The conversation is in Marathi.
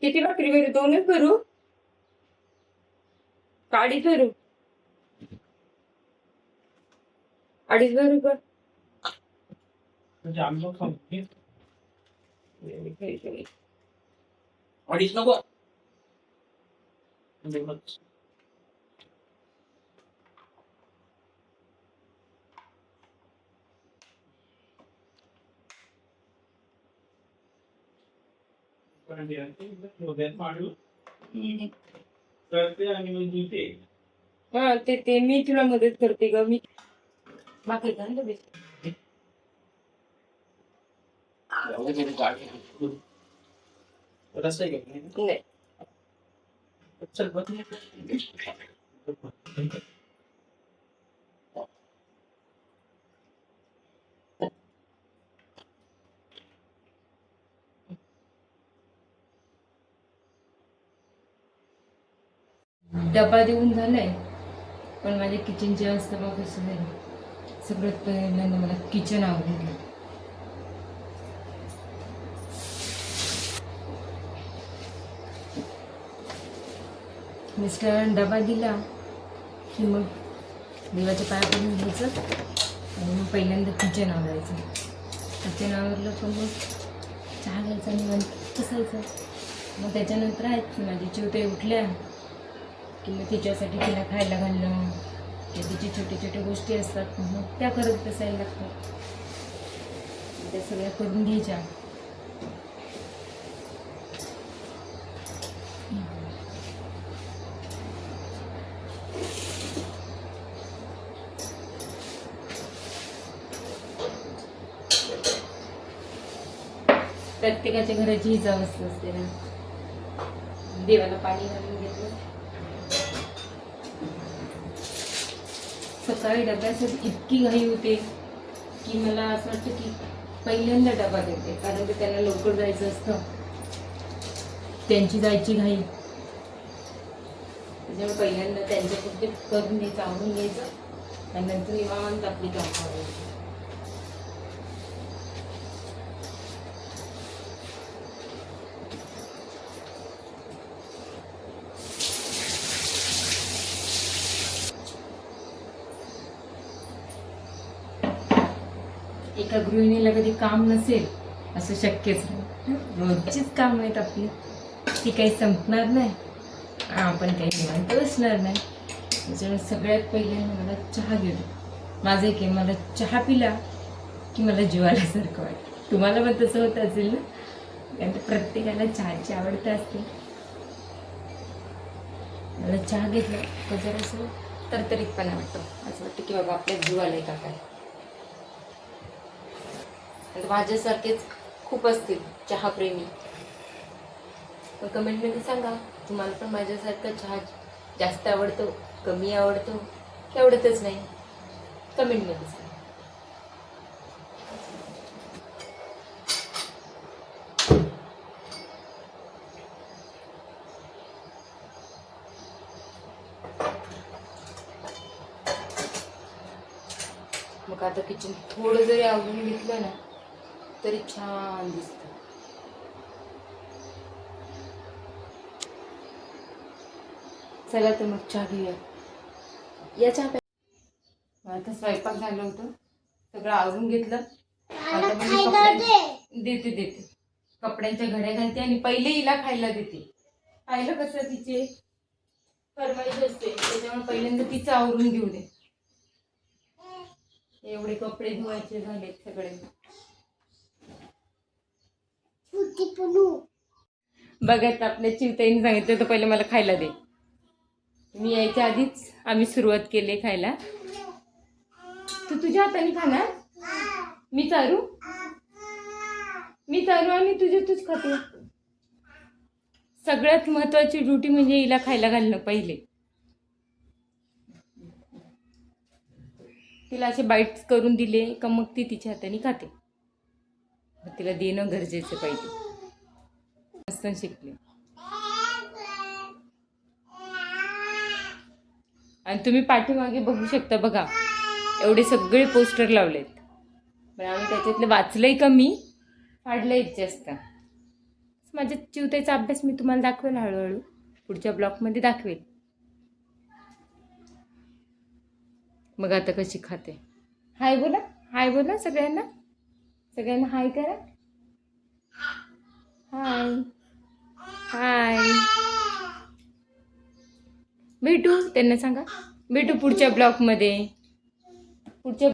किती भाकरी करू? 2च करू? काडी करू? 2.5 रुपये. अडीच नको. हा ते मी तुला मदत करते ग. मी भाकरी घाल ना. रस्ता आहे नाही. चल बघ. डबा देऊन झालाय, पण माझ्या किचनची अवस्था बघ कसं झाली. सगळ्यात पहिल्यांदा मला किचन आवडलं. मिस्टरांनी डबा दिला की मग देवाच्या पाया पडून घ्यायचं आणि मग पहिल्यांदा किचन आवरायचं. किचन आवरलं पण मग चहा घ्यायचा आणि बसायचं. मग त्याच्यानंतर आहेत माझी चिवटे उठल्या की मग तिच्यासाठी तिला खायला घालणं, किंवा तिची छोटे छोटे गोष्टी असतात मग त्या करत बसायला लागतात. त्या सगळ्या करून घ्यायच्या. प्रत्येकाच्या घराची हीच अवस्था असते ना. देवाला पाणी घालून घेतलं. सकाळी डब्यासाठी इतकी घाई होते की मला असं वाटतं की पहिल्यांदा डबा देते, कारण की त्यांना लवकर जायचं असतं. त्यांची जायची घाई, त्याच्यामुळे पहिल्यांदा त्यांच्यापुरते करून घ्यायचं, आवडून घ्यायचं आणि नंतर निवांत आपली काम करायची. एका गृहिणीला कधी काम नसेल असं शक्यच नाही. रोजचीच काम आहेत आपली, ती काही संपणार नाही, आपण काही निवांत बसणार नाही. त्याच्यामुळे सगळ्यात पहिल्यांदा मला चहा घेतो. माझं एक आहे, मला चहा पिला की मला जीवाल्यासारखं वाटतं. तुम्हाला पण तसं होत असेल ना, कारण प्रत्येकाला चहाची आवड असते. मला चहा घेतला तर जरा असं तरतरीतपणा वाटतो. असं वाटतं की बाबा आपल्या जीवाला का काय. माझ्यासारखेच खूप असतील चहाप्रेमी, पण कमेंटमध्ये सांगा तुम्हाला पण माझ्यासारखं चहा जास्त आवडतो, कमी आवडतो की आवडतच नाही. कमेंटमध्ये सांगा. मग आता किचन थोडं जरी आवडून घेतलं ना तरी छान दिसतं. चला तर मग चहा घेऊया. या चहा. आता स्वयंपाक झालं होतं, सगळं आवरून घेतलं. आता देते कपड्यांच्या घड्या घालते आणि पहिले हिला खायला देते. पाहिलं कसं तिचे फरमाईश असते, त्याच्यामुळे पहिल्यांदा तिचं आवरून घेऊ दे. एवढे कपडे धुवायचे झालेत सगळे. बघत आपल्या चिवताईने सांगितलं तर पहिले मला खायला दे. मी यायच्या आधीच आम्ही सुरुवात केली खायला. तू तुझ्या हाताने खाणार? मी चारू आणि तुझे तूच खाते. सगळ्यात महत्वाची ड्युटी म्हणजे हिला खायला घालणं पहिले. तिला असे बाईट्स करून दिले का मग ती तिच्या हाताने खाते. मग तिला देणं गरजेचं पहिले. मस्त शिकले. आणि तुम्ही पाठीमागे बघू शकता बघा, एवढे सगळे पोस्टर लावलेत. पण आम्ही त्याच्यातलं वाचलंय कमी, फाडलंय जास्त. माझ्या चिवताईचा अभ्यास मी तुम्हाला दाखवेल हळूहळू, पुढच्या ब्लॉगमध्ये दाखवेल. मग आता कशी खाते. हाय बोला, हाय बोला सगळ्यांना. सगळ्यांना हाय करा. हाय हाय. भेटू त्यांना सांगा, भेटू पुढच्या ब्लॉगमध्ये. पुढच्या